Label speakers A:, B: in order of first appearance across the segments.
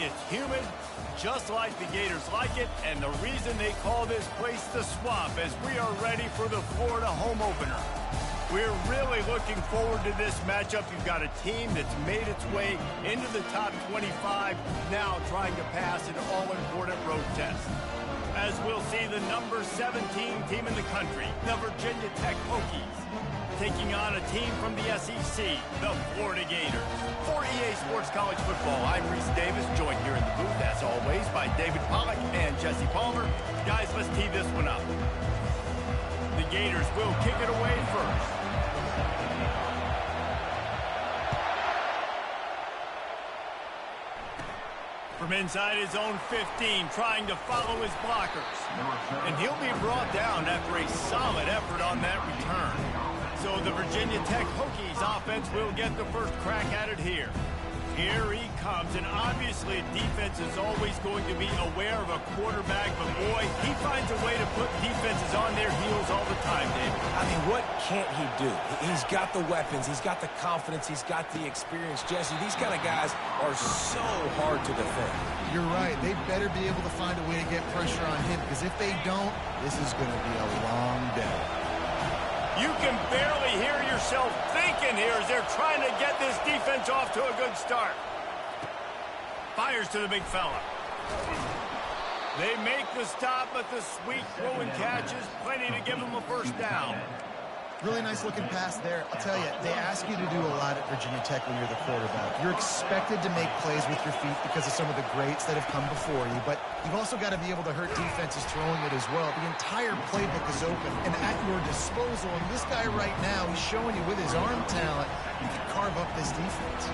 A: It's humid, just like the Gators like it, and the reason they call this place the Swamp is we are ready for the Florida home opener. We're really looking forward to this matchup. You've got a team that's made its way into the top 25, now trying to pass an all-important road test. As we'll see the number 17 team in the country, the Virginia Tech Hokies, taking on a team from the SEC, the Florida Gators. For EA Sports College Football, I'm Reese Davis, joined here in the booth, as always, by David Pollack and Jesse Palmer. Guys, let's tee this one up. The Gators will kick it away first. From inside his own 15, trying to follow his blockers. And he'll be brought down after a solid effort on that return. So the Virginia Tech Hokies offense will get the first crack at it here. Here he comes, and obviously defense is always going to be aware of a quarterback, but boy, he finds a way to put defenses on their heels all the time, David.
B: I mean, what can't he do? He's got the weapons, he's got the confidence, he's got the experience. Jesse, these kind of guys are so hard to defend.
C: You're right. They better be able to find a way to get pressure on him, because if they don't, this is going to be a long day.
A: You can barely hear yourself thinking here as they're trying to get this defense off to a good start. Fires to the big fella. They make the stop, but the sweet throw and catch is plenty to give them a first down.
C: Really nice looking pass there. I'll tell you, they ask you to do a lot at Virginia Tech when you're the quarterback. You're expected to make plays with your feet because of some of the greats that have come before you, but you've also got to be able to hurt defenses throwing it as well. The entire playbook is open and at your disposal, and this guy right now, he's showing you with his arm talent, he can carve up this defense.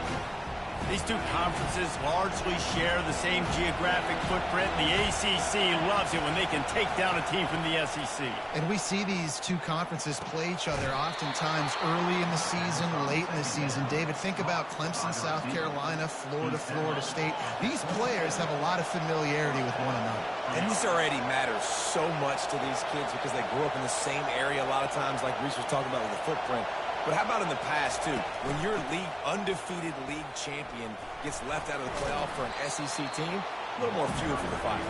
A: These two conferences largely share the same geographic footprint. The ACC loves it when they can take down a team from the SEC.
C: And we see these two conferences play each other oftentimes early in the season, late in the season. David, think about Clemson, South Carolina, Florida, Florida State. These players have a lot of familiarity with one another.
B: And this already matters so much to these kids because they grew up in the same area a lot of times, like Reese was talking about with the footprint. But how about in the past, too? When your undefeated league champion gets left out of the playoff for an SEC team, a little more fuel for the fire.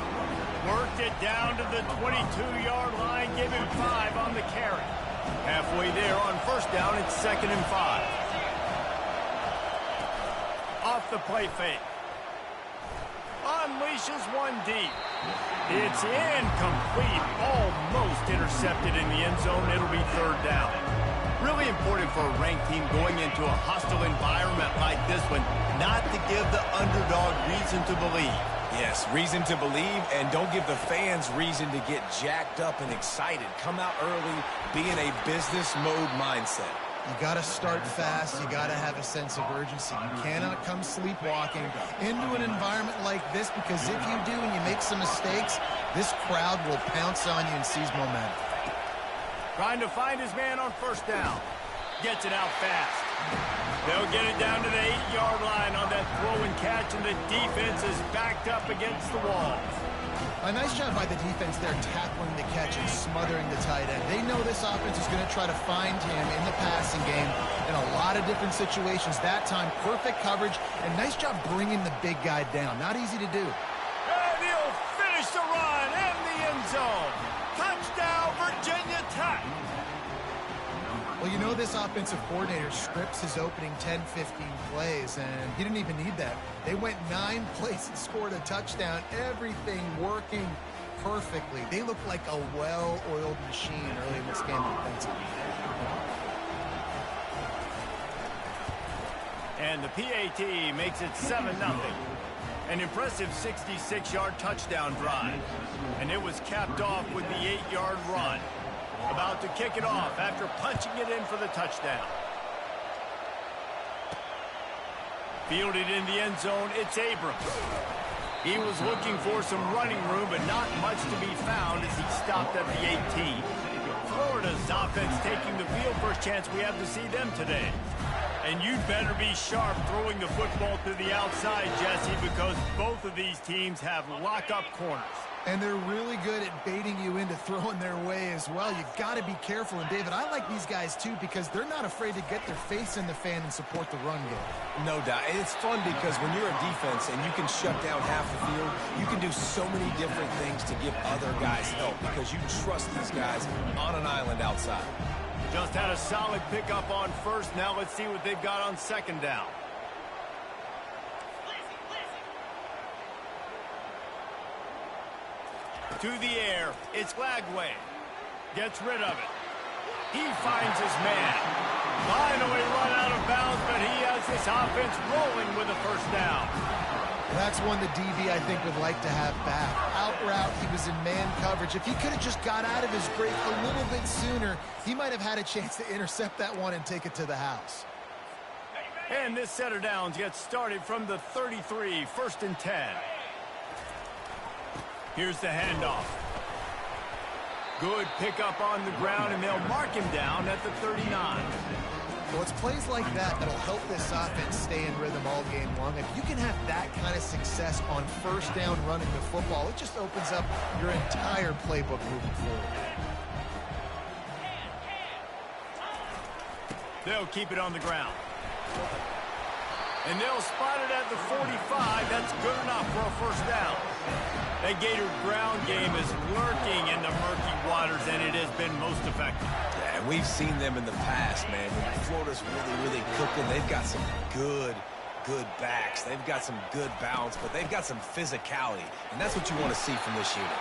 A: Worked it down to the 22-yard line, give him 5 on the carry. Halfway there on first down, it's 2nd and 5. Off the play fake. Unleashes one deep. It's incomplete, almost intercepted in the end zone. It'll be 3rd down. Really important for a ranked team going into a hostile environment like this one, not to give the underdog reason to believe.
B: Yes, reason to believe, and don't give the fans reason to get jacked up and excited. Come out early, be in a business mode mindset.
C: You got to start fast. You got to have a sense of urgency. You cannot come sleepwalking into an environment like this, because if you do and you make some mistakes, this crowd will pounce on you and seize momentum.
A: Trying to find his man on first down. Gets it out fast. They'll get it down to the 8-yard line on that throw and catch, and the defense is backed up against the wall.
C: A nice job by the defense there, tackling the catch and smothering the tight end. They know this offense is going to try to find him in the passing game in a lot of different situations. That time, perfect coverage, and nice job bringing the big guy down. Not easy to do.
A: And he'll finish the run in the end zone. Touchdown, Virginia Tech.
C: Well, you know this offensive coordinator scripts his opening 10, 15 plays, and he didn't even need that. They went 9 plays and scored a touchdown. Everything working perfectly. They look like a well-oiled machine early in this game offensively.
A: And the PAT makes it 7-0. An impressive 66-yard touchdown drive. And it was capped off with the 8-yard run. About to kick it off after punching it in for the touchdown. Fielded in the end zone, it's Abrams. He was looking for some running room, but not much to be found as he stopped at the 18. Florida's offense taking the field, first chance we have to see them today. And you'd better be sharp throwing the football to the outside, Jesse, because both of these teams have lock-up corners.
C: And they're really good at baiting you into throwing their way as well. You've got to be careful. And, David, I like these guys, too, because they're not afraid to get their face in the fan and support the run game.
B: No doubt. And it's fun because when you're a defense and you can shut down half the field, you can do so many different things to give other guys help because you trust these guys on an island outside.
A: Just had a solid pickup on first. Now let's see what they've got on second down. To the air. It's Lagway. Gets rid of it. He finds his man. Finally run out of bounds, but he has this offense rolling with a first down.
C: That's one the DB, I think, would like to have back. Out route, he was in man coverage. If he could have just got out of his break a little bit sooner, he might have had a chance to intercept that one and take it to the house.
A: And this set of downs gets started from the 33, 1st and 10. Here's the handoff. Good pickup on the ground, and they'll mark him down at the 39.
C: Well, it's plays like that that'll help this offense stay in rhythm all game long. If you can have that kind of success on first down running the football, it just opens up your entire playbook moving forward.
A: They'll keep it on the ground. And they'll spot it at the 45. That's good enough for a first down. That Gator ground game is lurking in the murky waters, and it has been most effective.
B: Yeah, we've seen them in the past, man. When Florida's really cooking, they've got some good backs. They've got some good balance, but they've got some physicality, and that's what you want to see from this unit.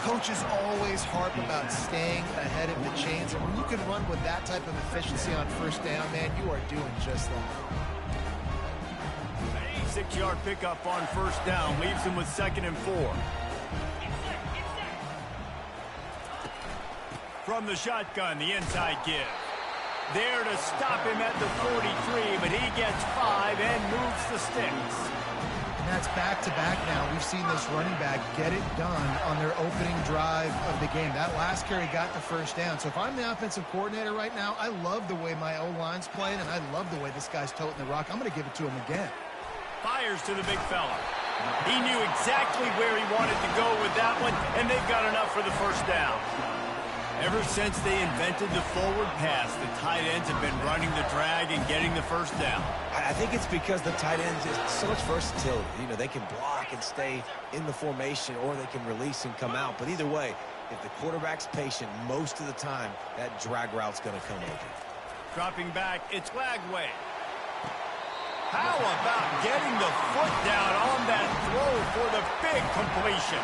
C: Coaches always harp about staying ahead of the chains, and when you can run with that type of efficiency on first down, man, you are doing just that.
A: 6-yard pickup on first down leaves him with 2nd and 4. From the shotgun, the inside give. There to stop him at the 43, but he gets 5 and moves the sticks.
C: And that's back-to-back now. We've seen this running back get it done on their opening drive of the game. That last carry got the first down. So if I'm the offensive coordinator right now, I love the way my O-line's playing, and I love the way this guy's toting the rock. I'm going to give it to him again.
A: Fires to the big fella. He knew exactly where he wanted to go with that one, and they've got enough for the first down. Ever since they invented the forward pass, the tight ends have been running the drag and getting the first down.
B: I think it's because the tight ends is so much versatility. You know, they can block and stay in the formation, or they can release and come out. But either way, if the quarterback's patient most of the time, that drag route's going to come over.
A: Dropping back, it's Lagway. How about getting the foot down on that throw for the big completion?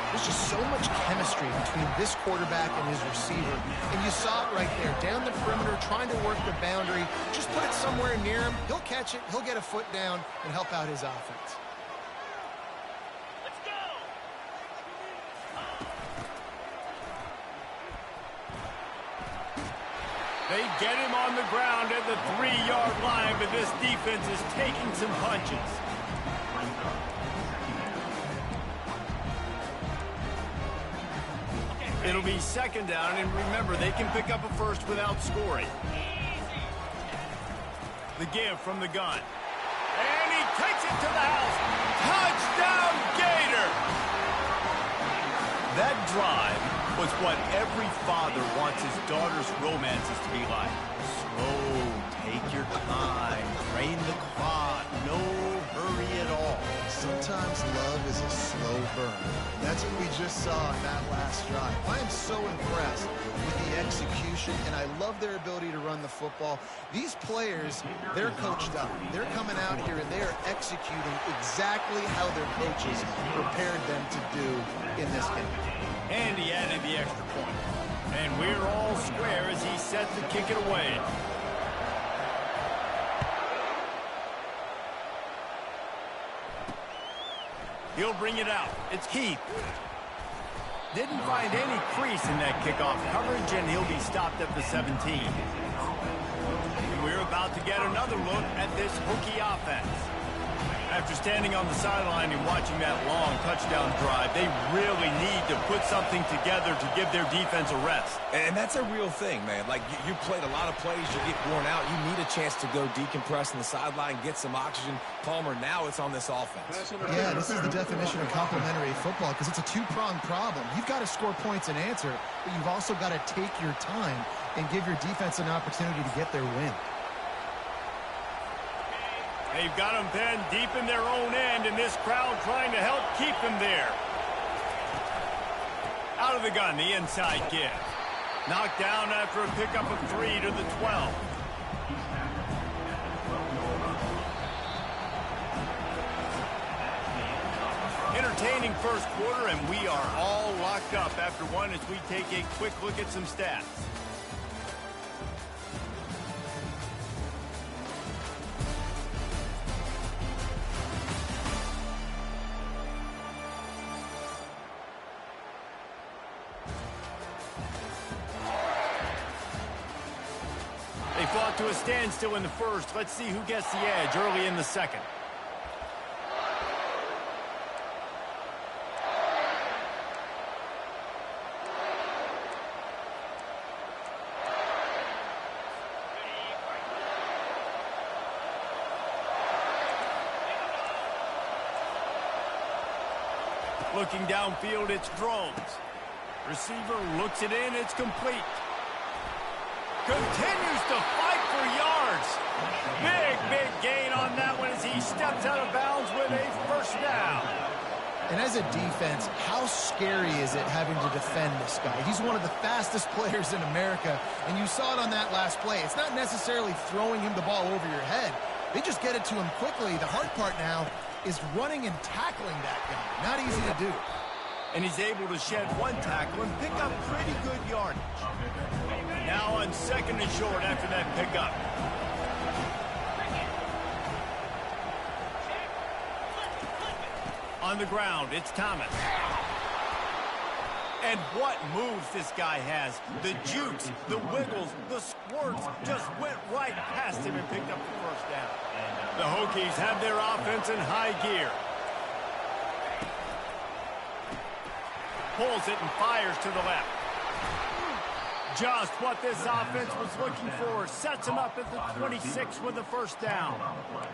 C: There's just so much chemistry between this quarterback and his receiver. And you saw it right there, down the perimeter, trying to work the boundary. Just put it somewhere near him. He'll catch it, he'll get a foot down, and help out his offense.
A: Let's go! They get him on the ground at the 3-yard line, but this defense is taking some punches. It'll be 2nd down, and remember, they can pick up a first without scoring. The give from the gun. And he takes it to the house. Touchdown, Gator! That drive was what every father wants his daughter's romances to be like. Slow, take your time, drain the clock, no hurry at all.
C: Sometimes love is a slow burn. That's what we just saw in that last drive. I am so impressed with the execution, and I love their ability to run the football. These players, they're coached up. They're coming out here, and they are executing exactly how their coaches prepared them to do in this game.
A: And he added the extra point. And we're all square as he's set to kick it away. He'll bring it out. It's Keith. Didn't find any crease in that kickoff coverage, and he'll be stopped at the 17. And we're about to get another look at this Hokie offense. After standing on the sideline and watching that long touchdown drive, they really need to put something together to give their defense a rest.
B: And that's a real thing, man. Like, you played a lot of plays, you get worn out. You need a chance to go decompress on the sideline, get some oxygen. Palmer, now it's on this offense.
C: Yeah, this is the definition of complementary football because it's a two-pronged problem. You've got to score points and answer, but you've also got to take your time and give your defense an opportunity to get their win.
A: They've got them pinned deep in their own end, and this crowd trying to help keep them there. Out of the gun, the inside give. Knocked down after a pickup of 3 to the 12. Entertaining first quarter, and we are all locked up after one as we take a quick look at some stats. They fought to a standstill in the first. Let's see who gets the edge early in the second. Looking downfield, it's Drones. Receiver looks it in, it's complete. Continues to fight for yards. Big gain on that one as he steps out of bounds with a first down.
C: And as a defense, how scary is it having to defend this guy? He's one of the fastest players in America, and you saw it on that last play. It's not necessarily throwing him the ball over your head. They just get it to him quickly. The hard part now is running and tackling that guy. Not easy to do.
A: And he's able to shed one tackle and pick up pretty good yardage. Now on second and short after that pickup. On the ground, it's Thomas. And what moves this guy has. The jukes, the wiggles, the squirts just went right past him and picked up the first down. The Hokies have their offense in high gear. Pulls it and fires to the left. Just what this offense was looking for. Sets him up at the 26 with the first down.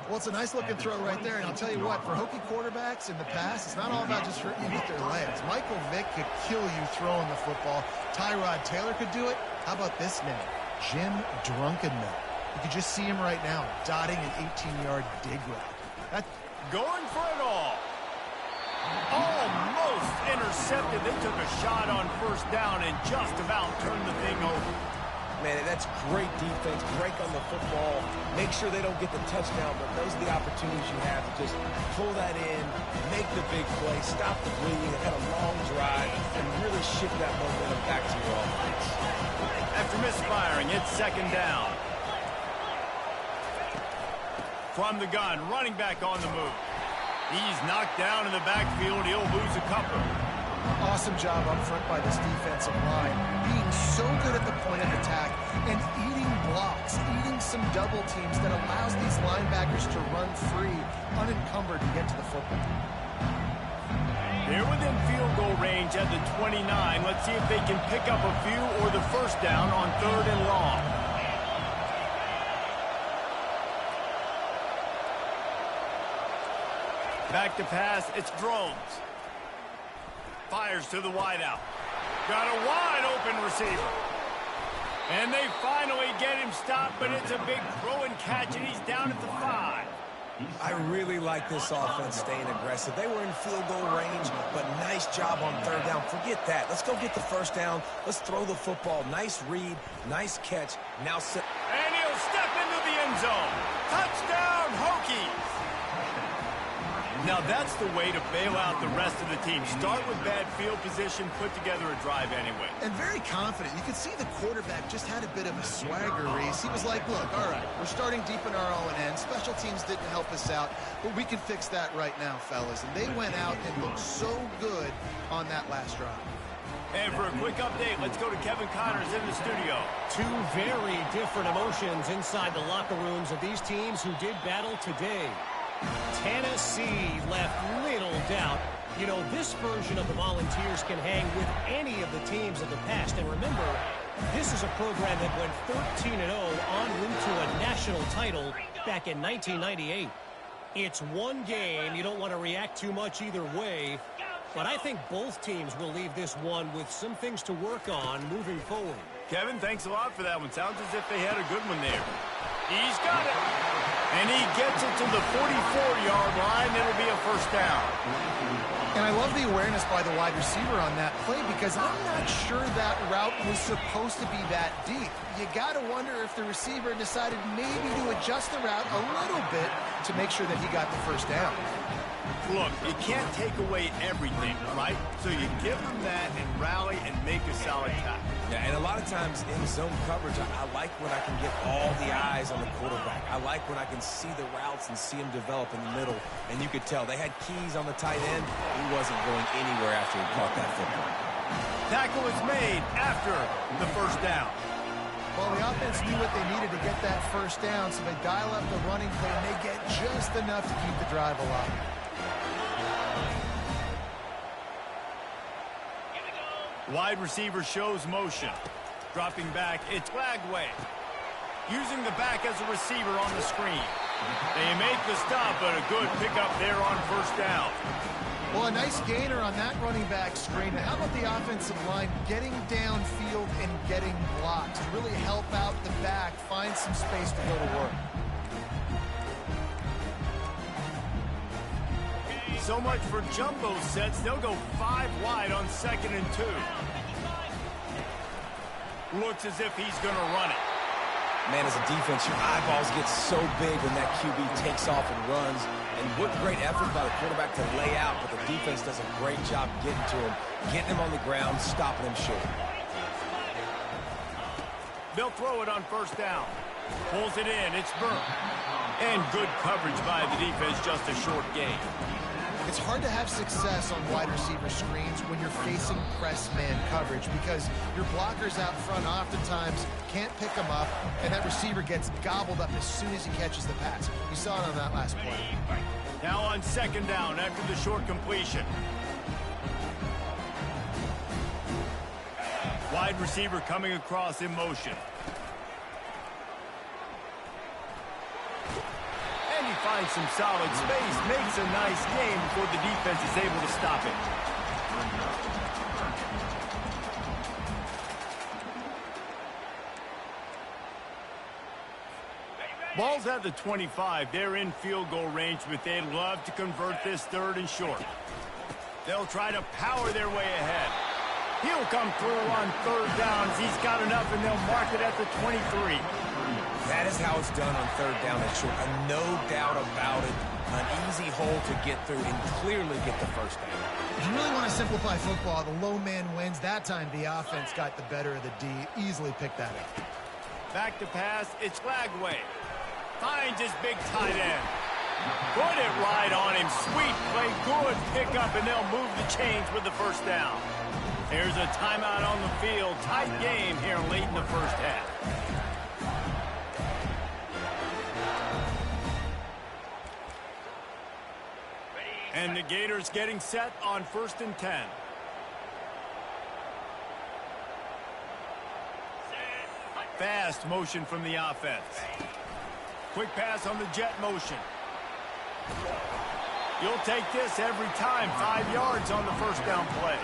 C: Well, it's a nice-looking throw right there, and I'll tell you what, for Hokie quarterbacks in the past, it's not all about just hurting you with their legs. Michael Vick could kill you throwing the football. Tyrod Taylor could do it. How about this name? Jim Drunkenmiller. You can just see him right now, dotting an 18-yard dig route.
A: Going for it all. Almost intercepted. They took a shot on first down and just about turned the thing over.
B: Man, that's great defense. Break on the football. Make sure they don't get the touchdown, but those are the opportunities you have to just pull that in, make the big play, stop the bleeding, and have a long drive, and really shift that momentum back to your offense.
A: After misfiring, it's second down. From the gun, running back on the move. He's knocked down in the backfield. He'll lose a couple.
C: Awesome job up front by this defensive line. Being so good at the point of attack and eating blocks, eating some double teams that allows these linebackers to run free, unencumbered, and get to the football.
A: They're within field goal range at the 29. Let's see if they can pick up a few or the first down on third and long. Back to pass, it's Drones. Fires to the wideout. Got a wide open receiver. And they finally get him stopped, but it's a big throw and catch, and he's down at the 5.
B: I really like this offense staying aggressive. They were in field goal range, but nice job on third down. Forget that. Let's go get the first down. Let's throw the football. Nice read, nice catch. Now sit.
A: And he'll step into the end zone. Touchdown, Hokies. Now that's the way to bail out the rest of the team. Start with bad field position, put together a drive anyway.
C: And very confident. You could see the quarterback just had a bit of a swagger race. He was like, look, all right, we're starting deep in our own end. Special teams didn't help us out, but we can fix that right now, fellas. And they went out and looked so good on that last drive.
A: And for a quick update, let's go to Kevin Connors in the studio.
D: Two very different emotions inside the locker rooms of these teams who did battle today. Tennessee left little doubt. You know, this version of the Volunteers can hang with any of the teams of the past. And remember, this is a program that went 13-0 en route to a national title back in 1998. It's one game. You don't want to react too much either way. But I think both teams will leave this one with some things to work on moving forward.
A: Kevin, thanks a lot for that one. Sounds as if they had a good one there. He's got it. And he gets it to the 44-yard line. It'll be a first down.
C: And I love the awareness by the wide receiver on that play because I'm not sure that route was supposed to be that deep. You got to wonder if the receiver decided maybe to adjust the route a little bit to make sure that he got the first down.
A: Look, you can't take away everything, right? So you give them that and rally and make a solid tackle.
B: Yeah, and a lot of times in zone coverage, I like when I can get all the eyes on the quarterback. I like when I can see the routes and see them develop in the middle. And you could tell they had keys on the tight end. He wasn't going anywhere after he caught that football.
A: Tackle is made after the first down.
C: Well, the offense knew what they needed to get that first down, so they dial up the running play, and they get just enough to keep the drive alive.
A: Wide receiver shows motion. Dropping back, it's Lagway. Using the back as a receiver on the screen. They make the stop, but a good pickup there on first down.
C: Well, a nice gainer on that running back screen. How about the offensive line getting downfield and getting blocked to really help out the back, find some space to go to work?
A: So much for jumbo sets. They'll go 5 wide on 2nd and 2. Looks as if he's going to run it.
B: Man, as a defense, your eyeballs get so big when that QB takes off and runs. And what great effort by the quarterback to lay out, but the defense does a great job getting to him, getting him on the ground, stopping him short.
A: They'll throw it on first down. Pulls it in. It's Burke. And good coverage by the defense, just a short gain.
C: It's hard to have success on wide receiver screens when you're facing press man coverage because your blockers out front oftentimes can't pick them up, and that receiver gets gobbled up as soon as he catches the pass. You saw it on that last play.
A: Now on 2nd down after the short completion. Wide receiver coming across in motion. And he finds some solid space, makes a nice game before the defense is able to stop it. Ball's at the 25. They're in field goal range, but they'd love to convert this 3rd and short. They'll try to power their way ahead. He'll come through on 3rd downs. He's got enough, and they'll mark it at the 23.
B: That is how it's done on 3rd down and short. No doubt about it. An easy hole to get through and clearly get the first down.
C: If you really want to simplify football, the low man wins. That time the offense got the better of the D. Easily picked that up.
A: Back to pass. It's Lagway. Finds his big tight end. Put it right on him. Sweet play. Good pickup, and they'll move the chains with the first down. There's a timeout on the field. Tight game here late in the first half. And the Gators getting set on 1st and 10. Fast motion from the offense. Quick pass on the jet motion. You'll take this every time. 5 yards on the first down play.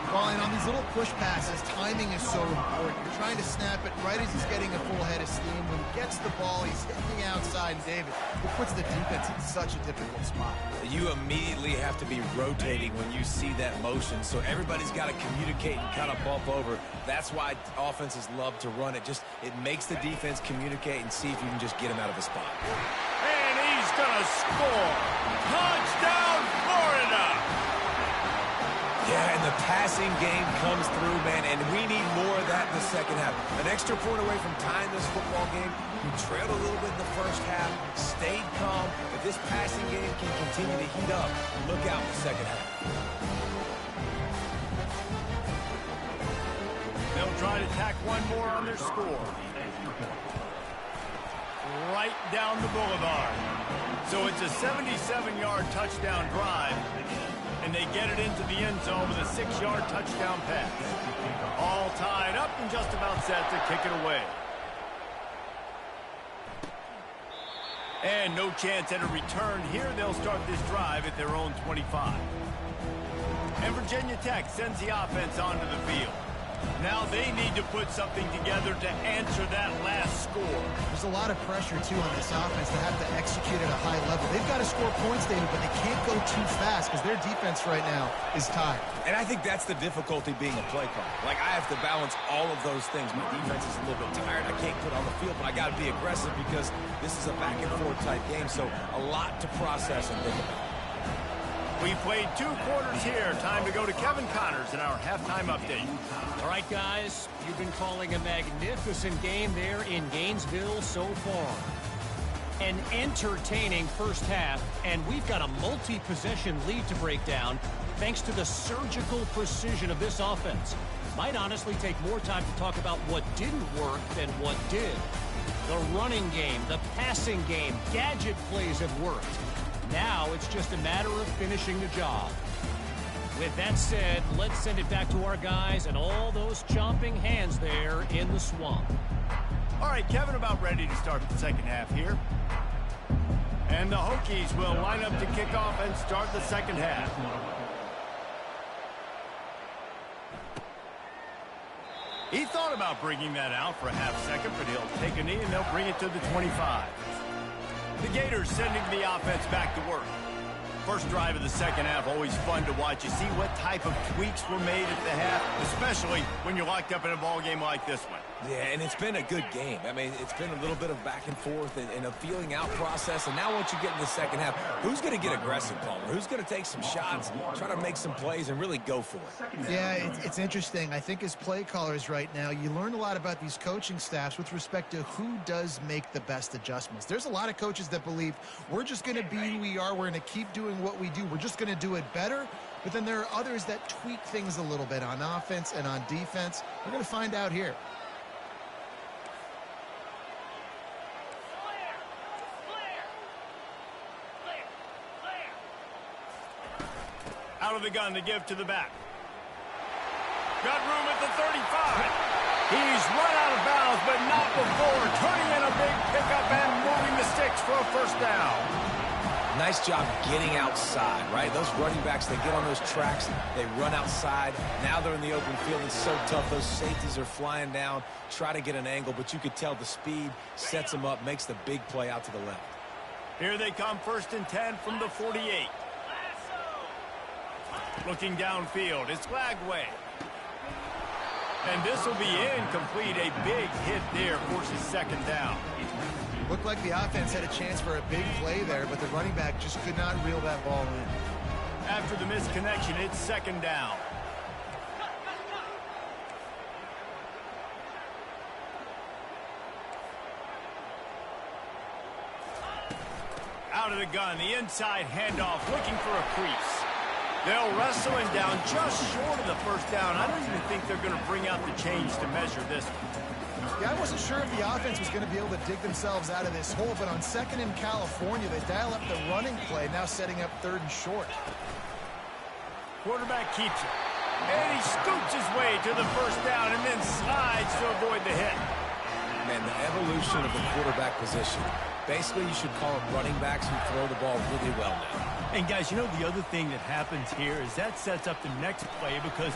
C: Well, and on these little push passes, timing is so important. You're trying to snap it right as he's getting a full head of steam. When he gets the ball, he's hitting the outside, and David, it puts the defense in such a difficult spot.
B: You immediately have to be rotating when you see that motion, so everybody's got to communicate and kind of bump over. That's why offenses love to run it. It makes the defense communicate and see if you can just get him out of a spot.
A: And he's going to score. Touchdown, Florida!
B: Yeah, and the passing game comes through, man, and we need more of that in the second half. An extra point away from tying this football game. You trailed a little bit in the first half, stayed calm. If this passing game can continue to heat up, look out in the second half.
A: They'll try to tack one more on their score. right down the boulevard. So it's a 77-yard touchdown drive, and they get it into the end zone with a 6-yard touchdown pass. All tied up and just about set to kick it away. And no chance at a return here. They'll start this drive at their own 25. And Virginia Tech sends the offense onto the field. Now they need to put something together to answer that last score.
C: There's a lot of pressure, too, on this offense to have to execute at a high level. They've got to score points, David, but they can't go too fast because their defense right now is tired.
B: And I think that's the difficulty being a play caller. Like, I have to balance all of those things. My defense is a little bit tired. I can't put on the field, but I got to be aggressive because this is a back-and-forth type game, so a lot to process and think about.
A: We played 2 quarters here. Time to go to Kevin Connors in our halftime update.
D: All right, guys, you've been calling a magnificent game there in Gainesville so far. An entertaining first half, and we've got a multi-possession lead to break down thanks to the surgical precision of this offense. Might honestly take more time to talk about what didn't work than what did. The running game, the passing game, gadget plays have worked. Now it's just a matter of finishing the job. With that said, let's send it back to our guys and all those chomping hands there in the swamp.
A: All right, Kevin, about ready to start the second half here. And the Hokies will line up to kick off and start the second half. He thought about bringing that out for a half second, but he'll take a knee and they'll bring it to the 25. The Gators sending the offense back to work. First drive of the second half, always fun to watch. You see what type of tweaks were made at the half, especially when you're locked up in a ball game like this one.
B: Yeah, and it's been a good game. I mean, it's been a little bit of back and forth and a feeling out process. And now once you get in the second half, who's going to get aggressive, Palmer? Who's going to take some shots, try to make some plays, and really go for it?
C: Yeah, it's interesting. I think as play callers right now, you learn a lot about these coaching staffs with respect to who does make the best adjustments. There's a lot of coaches that believe we're just going to be who we are. We're going to keep doing what we do. We're just going to do it better. But then there are others that tweak things a little bit on offense and on defense. We're going to find out here.
A: Out of the gun to give to the back. Got room at the 35. He's run out of bounds, but not before turning in a big pickup and moving the sticks for a first down.
B: Nice job getting outside, right? Those running backs, they get on those tracks, they run outside. Now they're in the open field. It's so tough. Those safeties are flying down, try to get an angle, but you could tell the speed sets them up, makes the big play out to the left.
A: Here they come, 1st and 10 from the 48. Looking downfield, it's Lagway. And this will be incomplete. A big hit there forces second down.
C: Looked like the offense had a chance for a big play there, but the running back just could not reel that ball in.
A: After the misconnection, it's second down. Out of the gun, the inside handoff, looking for a crease. They'll wrestle him down just short of the first down. I don't even think they're going to bring out the chains to measure this one.
C: Yeah, I wasn't sure if the offense was going to be able to dig themselves out of this hole, but on 2nd in California, they dial up the running play, now setting up 3rd and short.
A: Quarterback keeps it. And he scoots his way to the first down and then slides to avoid the hit.
B: Man, the evolution of the quarterback position. Basically, you should call them running backs who throw the ball really well now.
A: And, guys, you know, the other thing that happens here is that sets up the next play because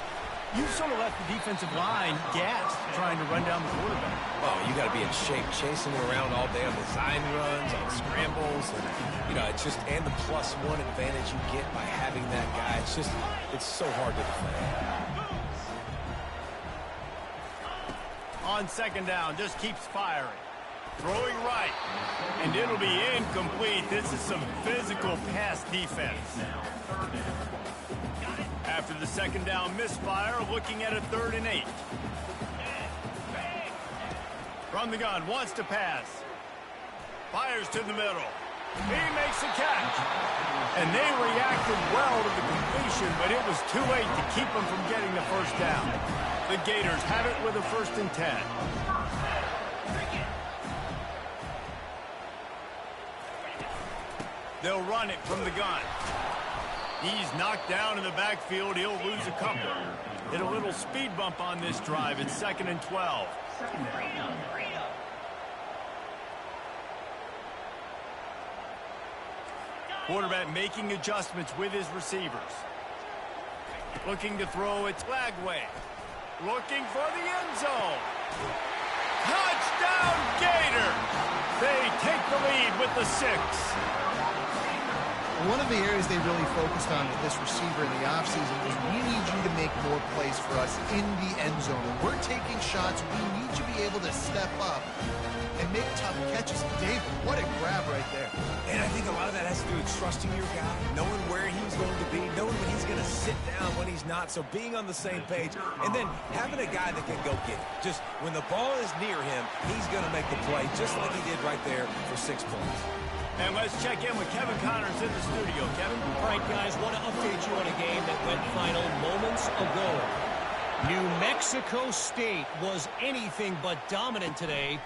A: you sort of left the defensive line gassed trying to run down the quarterback.
B: Oh, you got to be in shape, chasing him around all day on design runs, on scrambles. And, you know, it's just, and the +1 advantage you get by having that guy. It's just, it's so hard to defend.
A: On second down, just keeps firing. Throwing right, and it'll be incomplete. This is some physical pass defense. After the second down misfire, looking at a 3rd and 8. From the gun, wants to pass. Fires to the middle. He makes a catch. And they reacted well to the completion, but it was too late to keep them from getting the first down. The Gators have it with a 1st and 10. They'll run it from the gun. He's knocked down in the backfield. He'll lose a couple. Hit a little speed bump on this drive. It's 2nd and 12. Quarterback making adjustments with his receivers. Looking to throw it Lagway. Looking for the end zone. Touchdown, Gator! They take the lead with the 6.
C: One of the areas they really focused on with this receiver in the offseason was we need you to make more plays for us in the end zone. When we're taking shots, we need you to be able to step up and make tough catches. David, what a grab right there.
B: And I think a lot of that has to do with trusting your guy, knowing where he's going to be, knowing when he's going to sit down, when he's not, so being on the same page, and then having a guy that can go get it. Just when the ball is near him, he's going to make the play, just like he did right there for 6 points.
A: And let's check in with Kevin Connors in the studio. Kevin?
D: All right, guys, want to update you on a game that went final moments ago. New Mexico State was anything but dominant today,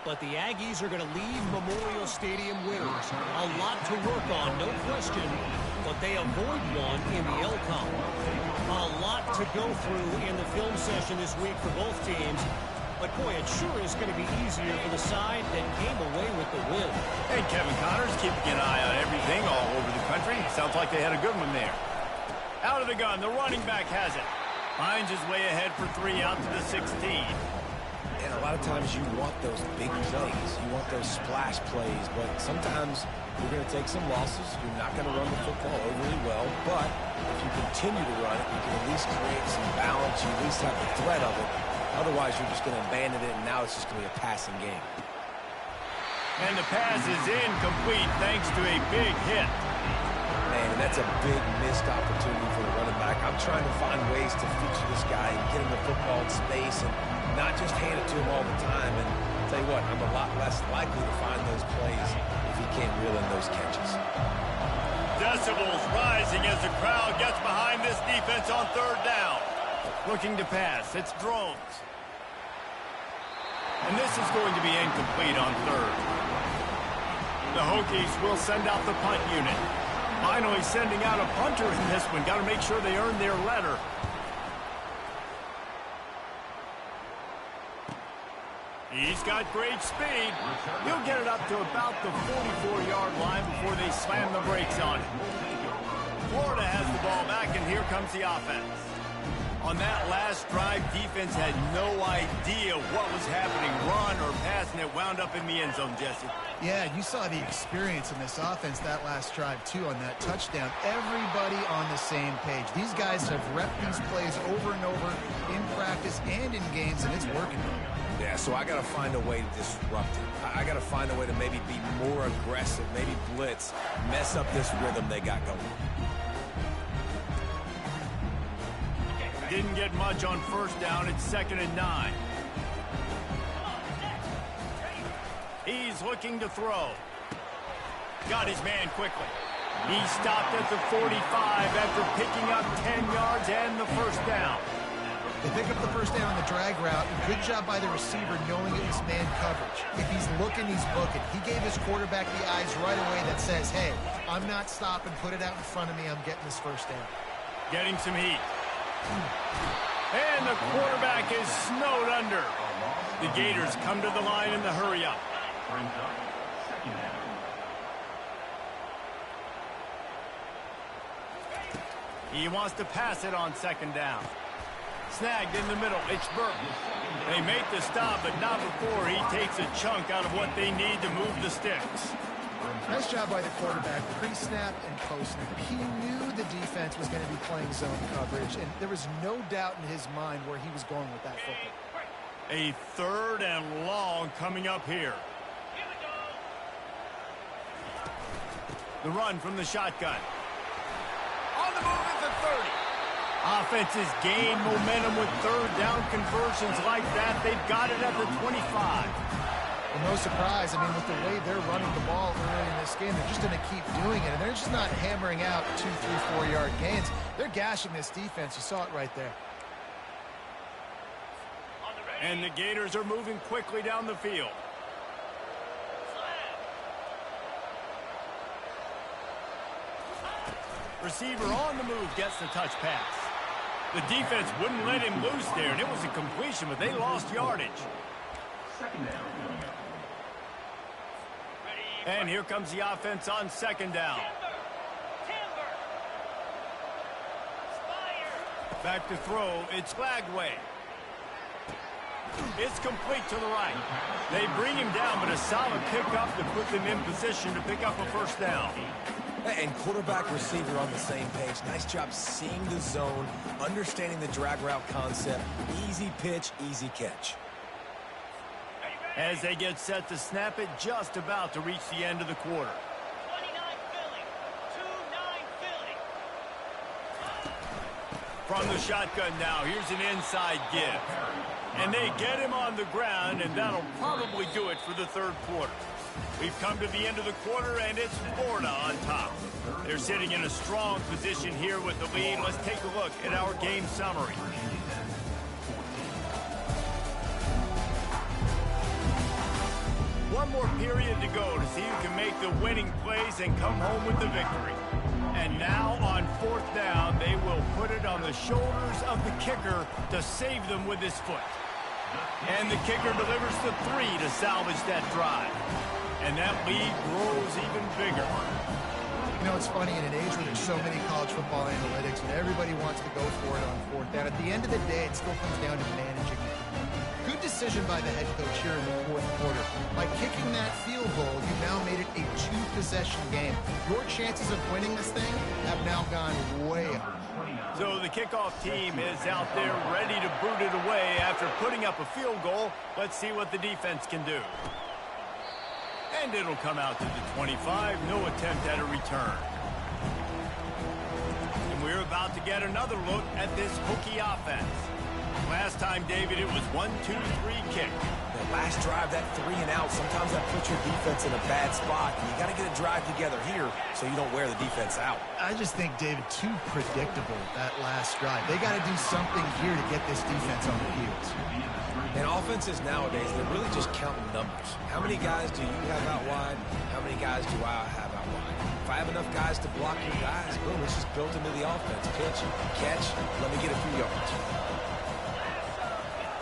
D: but the Aggies are going to leave Memorial Stadium winners. A lot to work on, no question, but they avoid one in the L column. A lot to go through in the film session this week for both teams. But, boy, it sure is going to be easier for the side that came away with the win.
A: Hey, Kevin Connors keeping an eye on everything all over the country. Sounds like they had a good one there. Out of the gun, the running back has it. Finds his way ahead for 3 out to the 16.
B: And a lot of times you want those big plays. You want those splash plays. But sometimes you're going to take some losses. You're not going to run the football overly well. But if you continue to run it, you can at least create some balance. You at least have the threat of it. Otherwise, you're just going to abandon it, and now it's just going to be a passing game.
A: And the pass is incomplete thanks to a big hit.
B: Man, and that's a big missed opportunity for the running back. I'm trying to find ways to feature this guy and get him the football in space and not just hand it to him all the time. And I'll tell you what, I'm a lot less likely to find those plays if he can't reel in those catches.
A: Decibels rising as the crowd gets behind this defense on 3rd down. Looking to pass. It's Drones. And this is going to be incomplete on 3rd. The Hokies will send out the punt unit. Finally sending out a punter in this one. Got to make sure they earn their letter. He's got great speed. He'll get it up to about the 44-yard line before they slam the brakes on it. Florida has the ball back, and here comes the offense. On that last drive, defense had no idea what was happening, run or pass, and it wound up in the end zone, Jesse.
C: Yeah, you saw the experience in this offense that last drive, too, on that touchdown. Everybody on the same page. These guys have repped these plays over and over in practice and in games, and it's working.
B: Yeah, so I got to find a way to disrupt it. I got to find a way to maybe be more aggressive, maybe blitz, mess up this rhythm they got going.
A: Didn't get much on 1st down. It's 2nd and 9. He's looking to throw. Got his man quickly. He stopped at the 45 after picking up 10 yards and the 1st down.
C: They pick up the 1st down on the drag route. Good job by the receiver knowing it was man coverage. If he's looking, he's booking. He gave his quarterback the eyes right away that says, hey, I'm not stopping. Put it out in front of me. I'm getting this 1st down.
A: Getting some heat. And the quarterback is snowed under. The Gators come to the line in the hurry-up. He wants to pass it on 2nd down. Snagged in the middle. It's Burke. They make the stop, but not before he takes a chunk out of what they need to move the sticks.
C: Nice job by the quarterback, pre-snap and post-snap. He knew the defense was going to be playing zone coverage, and there was no doubt in his mind where he was going with that football.
A: A 3rd and long coming up here. The run from the shotgun. On the move at the 30. Offenses gain momentum with 3rd down conversions like that. They've got it at the 25.
C: Well, no surprise. I mean, with the way they're running the ball early in this game, they're just going to keep doing it. And they're just not hammering out 2, 3, 4-yard gains. They're gashing this defense. You saw it right there.
A: And the Gators are moving quickly down the field. Receiver on the move gets the touch pass. The defense wouldn't let him loose there, and it was a completion, but they lost yardage.
E: Second down.
A: And here comes the offense on second down. Back to throw. It's Lagway. It's complete to the right. They bring him down, but a solid pickup to put them in position to pick up a first down.
B: And quarterback receiver on the same page. Nice job seeing the zone, understanding the drag route concept. Easy pitch, easy catch.
A: As they get set to snap it, just about to reach the end of the quarter.
E: 29 Philly. 2-9 Philly.
A: From the shotgun now, here's an inside give. And they get him on the ground, and that'll probably do it for the third quarter. We've come to the end of the quarter, and it's Florida on top. They're sitting in a strong position here with the lead. Let's take a look at our game summary. One more period to go to see who can make the winning plays and come home with the victory. And now on fourth down, they will put it on the shoulders of the kicker to save them with his foot. And the kicker delivers the 3 to salvage that drive. And that lead grows even bigger.
C: You know, it's funny, in an age where there's so many college football analytics and everybody wants to go for it on fourth down, at the end of the day, it still comes down to managing the game. Good decision by the head coach here in the fourth quarter. By kicking that field goal, you've now made it a 2-possession game. Your chances of winning this thing have now gone way up.
A: So the kickoff team is out there ready to boot it away after putting up a field goal. Let's see what the defense can do. And it'll come out to the 25. No attempt at a return. And we're about to get another look at this Hokie offense. Last time, David, it was 1-2-3 kick.
B: That last drive, that 3 and out, sometimes that puts your defense in a bad spot. And you got to get a drive together here so you don't wear the defense out.
C: I just think, David, too predictable, that last drive. They got to do something here to get this defense on the heels.
B: And offenses nowadays, they're really just counting numbers. How many guys do you have out wide? How many guys do I have out wide? If I have enough guys to block your guys, boom, it's just built into the offense. Pitch, catch, let me get a few yards.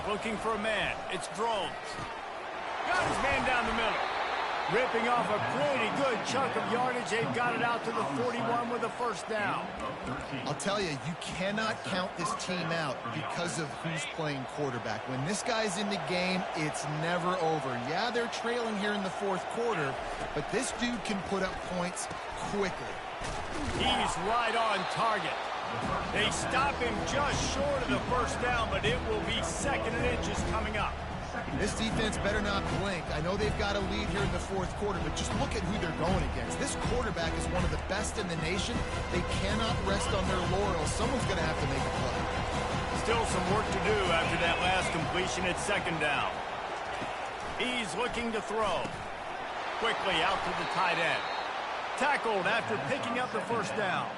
A: Looking for a man. It's Drones. Got his man down the middle. Ripping off a pretty good chunk of yardage. They've got it out to the 41 with a first down.
C: I'll tell you, you cannot count this team out because of who's playing quarterback. When this guy's in the game, it's never over. Yeah, they're trailing here in the fourth quarter, but this dude can put up points quickly.
A: He's right on target. They stop him just short of the first down, but it will be second and inches coming up.
C: This defense better not blink. I know they've got a lead here in the fourth quarter, but just look at who they're going against. This quarterback is one of the best in the nation. They cannot rest on their laurels. Someone's going to have to make a play.
A: Still some work to do after that last completion at second down. He's looking to throw. Quickly out to the tight end. Tackled after picking up the first down.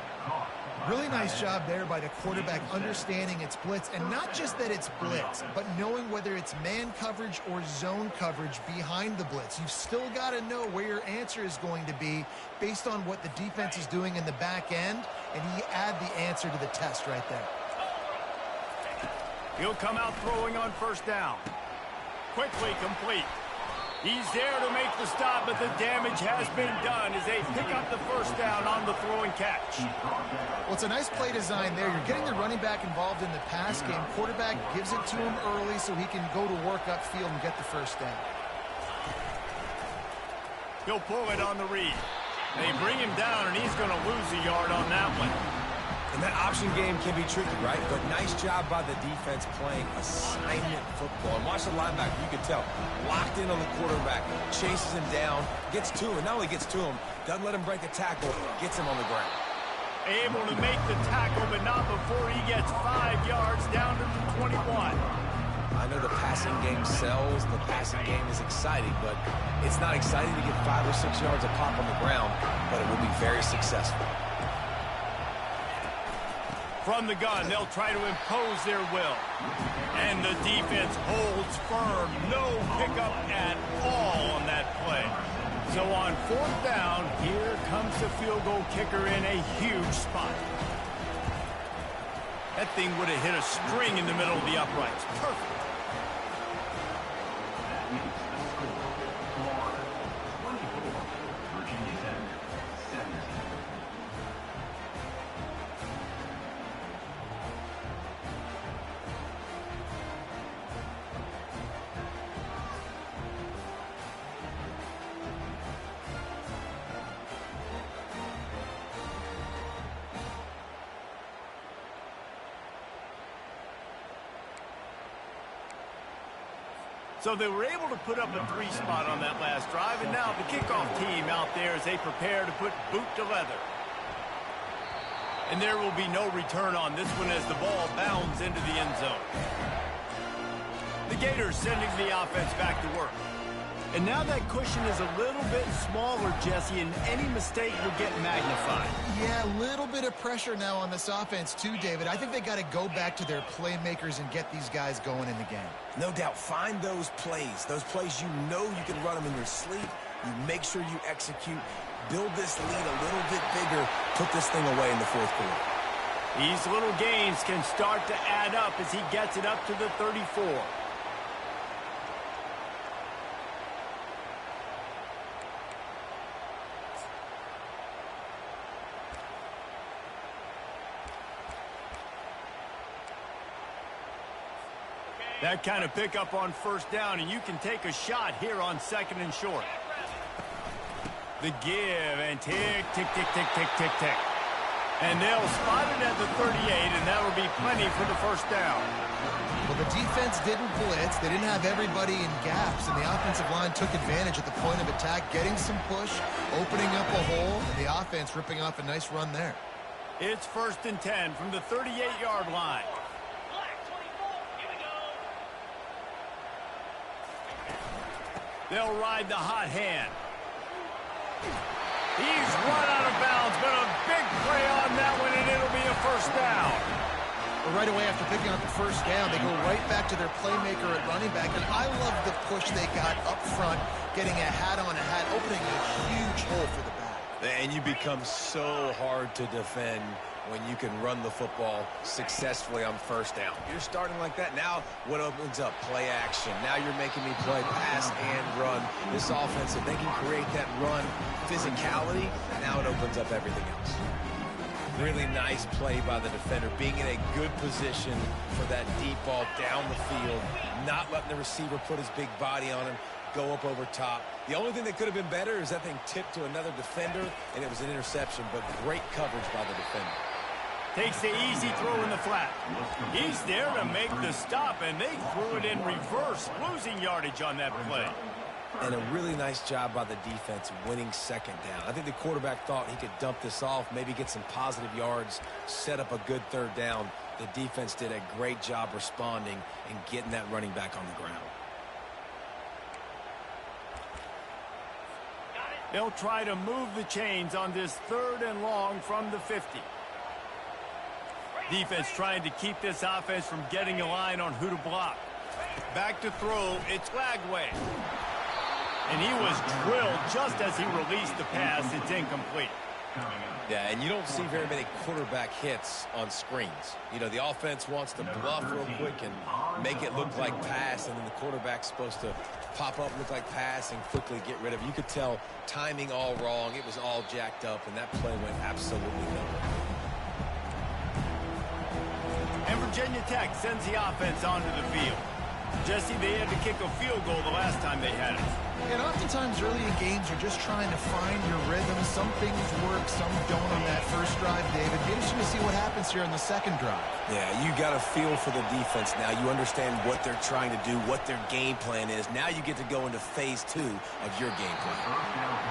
C: Really nice job there by the quarterback understanding it's blitz, and not just that it's blitz, but knowing whether it's man coverage or zone coverage behind the blitz. You've still got to know where your answer is going to be based on what the defense is doing in the back end, and you add the answer to the test right there.
A: He'll come out throwing on first down. Quickly complete. He's there to make the stop, but the damage has been done as they pick up the first down on the throw and catch.
C: Well, it's a nice play design there. You're getting the running back involved in the pass game. Quarterback gives it to him early so he can go to work upfield and get the first down.
A: He'll pull it on the read. They bring him down, and he's going to lose a yard on that one.
B: And that option game can be tricky, right? But nice job by the defense playing assignment football. And watch the linebacker, you can tell. Locked in on the quarterback, chases him down, gets to him. And not only gets to him, doesn't let him break a tackle, gets him on the ground.
A: Able to make the tackle, but not before he gets 5 yards down to the 21.
B: I know the passing game sells, the passing game is exciting, but it's not exciting to get 5 or 6 yards a pop on the ground, but it will be very successful.
A: From the gun, they'll try to impose their will. And the defense holds firm. No pickup at all on that play. So on 4th down, here comes the field goal kicker in a huge spot. That thing would have hit a string in the middle of the uprights. Perfect.
E: That makes the score Florida 24, Virginia Tech 17.
A: So they were able to put up a 3 spot on that last drive, and now the kickoff team out there as they prepare to put boot to leather. And there will be no return on this one as the ball bounds into the end zone. The Gators sending the offense back to work. And now that cushion is a little bit smaller, Jesse, and any mistake will get magnified.
C: Yeah, a little bit of pressure now on this offense too, David. I think they got to go back to their playmakers and get these guys going in the game.
B: No doubt. Find those plays you know you can run them in your sleep. You make sure you execute. Build this lead a little bit bigger. Put this thing away in the 4th quarter.
A: These little gains can start to add up as he gets it up to the 34. That kind of pickup on 1st down, and you can take a shot here on 2nd and short. The give, and tick, tick, tick, tick, tick, tick, tick. And they'll spot it at the 38, and that will be plenty for the 1st down.
C: Well, the defense didn't blitz. They didn't have everybody in gaps, and the offensive line took advantage at the point of attack, getting some push, opening up a hole, and the offense ripping off a nice run there.
A: It's 1st and 10 from the 38-yard line. They'll ride the hot hand. He's run out of bounds, but a big play on that one, and it'll be a 1st down.
C: Well, right away after picking up the 1st down, they go right back to their playmaker at running back, and I love the push they got up front, getting a hat on a hat, opening a huge hole for the back.
B: And you become so hard to defend when you can run the football successfully on 1st down. You're starting like that. Now what opens up? Play action. Now you're making me play pass and run. This offense, if they can create that run physicality, now it opens up everything else. Really nice play by the defender, being in a good position for that deep ball down the field, not letting the receiver put his big body on him, go up over top. The only thing that could have been better is that thing tipped to another defender, and it was an interception, but great coverage by the defender.
A: Takes the easy throw in the flat. He's there to make the stop, and they threw it in reverse, losing yardage on that play.
B: And a really nice job by the defense winning 2nd down. I think the quarterback thought he could dump this off, maybe get some positive yards, set up a good 3rd down. The defense did a great job responding and getting that running back on the ground.
A: They'll try to move the chains on this 3rd and long from the 50. Defense trying to keep this offense from getting a line on who to block. Back to throw, it's Lagway. And he was drilled just as he released the pass. It's incomplete.
B: Yeah, and you don't see very many quarterback hits on screens. You know, the offense wants to bluff real quick and make it look like pass, and then the quarterback's supposed to pop up, look like pass, and quickly get rid of it. You could tell timing all wrong. It was all jacked up, and that play went absolutely nowhere.
A: And Virginia Tech sends the offense onto the field. Jesse, they had to kick a field goal the last time they had it.
C: And oftentimes early in games, you're just trying to find your rhythm. Some things work, some don't on that 1st drive, David. Be interesting to see what happens here in the 2nd drive.
B: Yeah, you got a feel for the defense now. You understand what they're trying to do, what their game plan is. Now you get to go into phase 2 of your game plan.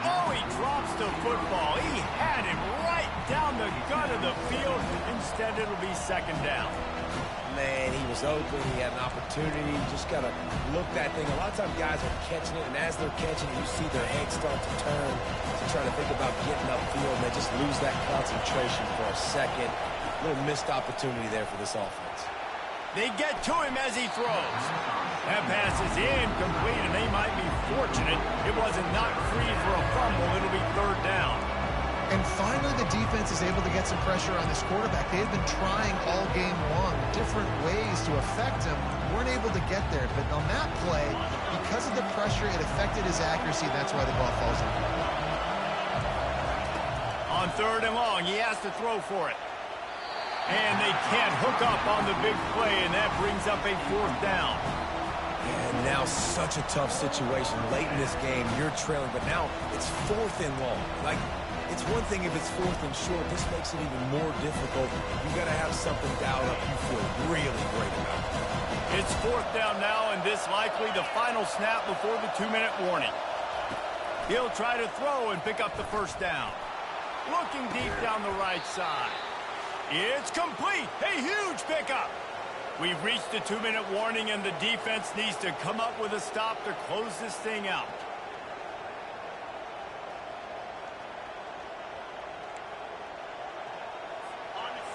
A: Oh, he drops the football. He had him right down the gut of the field. Instead, it'll be 2nd down.
B: Man, he was open. He had an opportunity. You just got to look that thing. A lot of times guys are catching it, and as they're catching it, you see their head start to turn to try to think about getting upfield, and they just lose that concentration for a second. A little missed opportunity there for this offense.
A: They get to him as he throws. That pass is incomplete, and they might be fortunate it wasn't knocked free for a fumble. It'll be third down.
C: And finally, the defense is able to get some pressure on this quarterback. They've been trying all game long different ways to affect him. Weren't able to get there. But on that play, because of the pressure, it affected his accuracy. That's why the ball falls in.
A: On third and long, he has to throw for it. And they can't hook up on the big play, and that brings up a fourth down.
B: And now such a tough situation. Late in this game, you're trailing, but now it's fourth and long. Like, it's one thing if it's fourth and short. This makes it even more difficult. You got to have something dialed up you feel really great about.
A: It's fourth down now, and this likely the final snap before the 2-minute warning. He'll try to throw and pick up the first down. Looking deep down the right side. It's complete. A huge pickup. We've reached the 2-minute warning, and the defense needs to come up with a stop to close this thing out.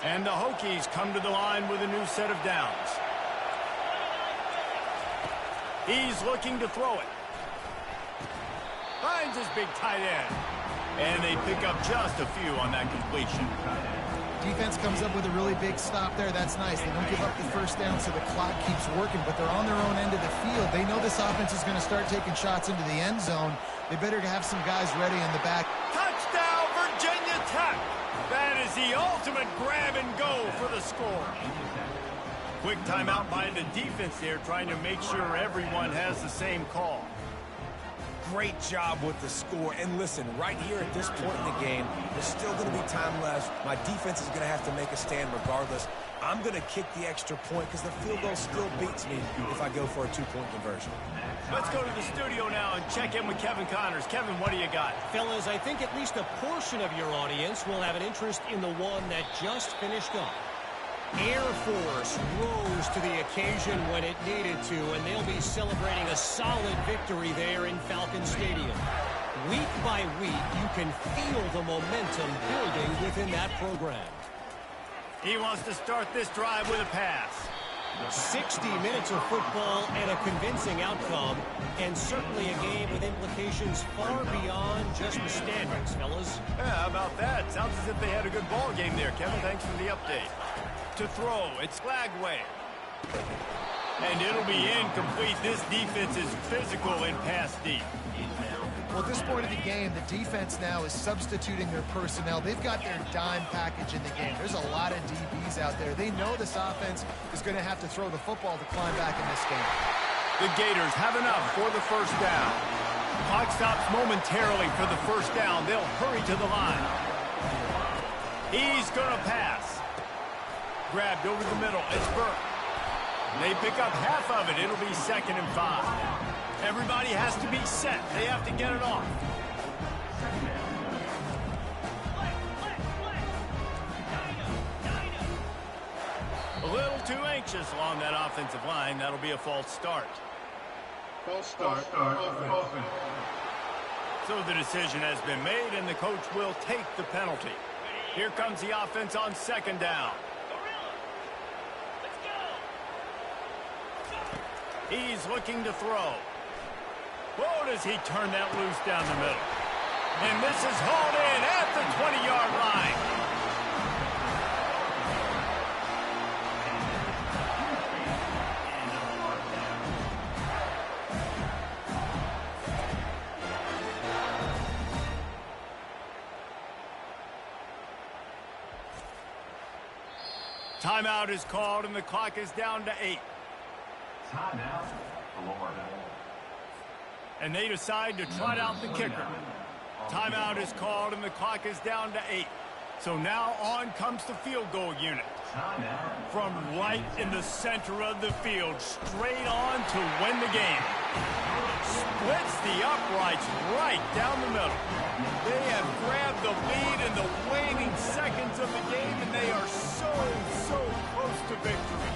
A: And the Hokies come to the line with a new set of downs. He's looking to throw it. Finds his big tight end. And they pick up just a few on that completion.
C: Defense comes up with a really big stop there. That's nice. They don't give up the first down, so the clock keeps working, but they're on their own end of the field. They know this offense is going to start taking shots into the end zone. They better have some guys ready in the back.
A: Touchdown, Virginia Tech! That is the ultimate grab and go for the score. Quick timeout by the defense there, trying to make sure everyone has the same call.
B: Great job with the score. And listen, right here at this point in the game, there's still going to be time left. My defense is going to have to make a stand regardless. I'm going to kick the extra point because the field goal still beats me if I go for a two-point conversion.
A: Let's go to the studio now and check in with Kevin Connors. Kevin, what do you got?
D: Fellas, I think at least a portion of your audience will have an interest in the one that just finished up. Air Force rose to the occasion when it needed to, and they'll be celebrating a solid victory there in Falcon Stadium. Week by week, you can feel the momentum building within that program.
A: He wants to start this drive with a pass.
D: 60 minutes of football and a convincing outcome, and certainly a game with implications far beyond just the standings, fellas.
A: Yeah, how about that? Sounds as if they had a good ball game there, Kevin. Thanks for the update. To throw, it's Flagway. And it'll be incomplete. This defense is physical and pass deep.
C: Well, at this point of the game, the defense now is substituting their personnel. They've got their dime package in the game. There's a lot of DBs out there. They know this offense is going to have to throw the football to climb back in this game.
A: The Gators have enough for the first down. Clock stops momentarily for the first down. They'll hurry to the line. He's going to pass. Grabbed over the middle. It's Burke. They pick up half of it. It'll be 2nd and 5. Everybody has to be set. They have to get it off. A little too anxious along that offensive line. That'll be a false start.
E: False start. Offense.
A: So the decision has been made, and the coach will take the penalty. Here comes the offense on 2nd down. He's looking to throw. Whoa, does he turn that loose down the middle. And this is hauled in at the 20-yard line. Timeout is called, and the clock is down to 8.
E: Timeout, Florida.
A: And they decide to trot out the kicker. Timeout is called, and the clock is down to 8. So now on comes the field goal unit. From right in the center of the field, straight on to win the game. Splits the uprights right down the middle. They have grabbed the lead in the waning seconds of the game, and they are so close to victory.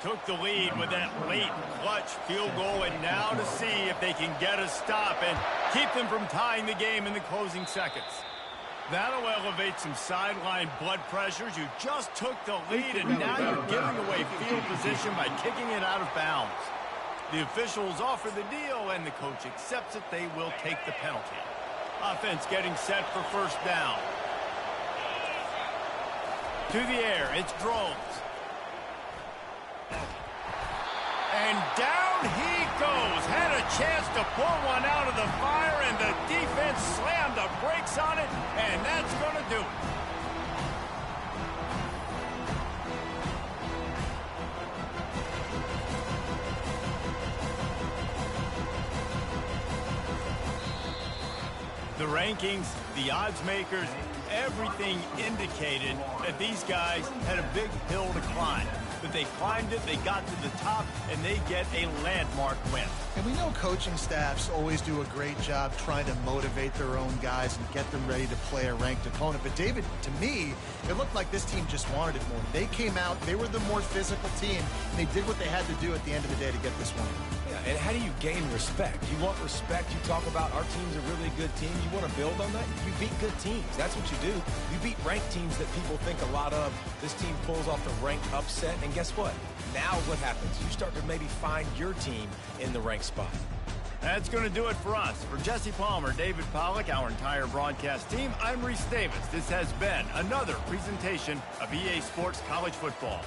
A: took the lead with that late clutch field goal, and now to see if they can get a stop and keep them from tying the game in the closing seconds. That'll elevate some sideline blood pressures. You just took the lead, and now you're giving away field position by kicking it out of bounds. The officials offer the deal, and the coach accepts it. They will take the penalty. Offense getting set for first down. To the air, it's Drones. And down he goes. Had a chance to pull one out of the fire, and the defense slammed the brakes on it, and that's going to do it. The rankings, the odds makers, everything indicated that these guys had a big hill to climb. But they climbed it, they got to the top, and they get a landmark win.
C: And we know coaching staffs always do a great job trying to motivate their own guys and get them ready to play a ranked opponent. But David, to me, it looked like this team just wanted it more. They came out, they were the more physical team, and they did what they had to do at the end of the day to get this one.
B: Yeah, and how do you gain respect? You want respect. You talk about our team's a really good team. You want to build on that? You beat good teams. That's what you do. You beat ranked teams that people think a lot of. This team pulls off the ranked upset, and guess what? Now what happens? You start to maybe find your team in the ranked spot.
A: That's going to do it for us. For Jesse Palmer, David Pollack, our entire broadcast team, I'm Reese Davis. This has been another presentation of EA Sports College Football.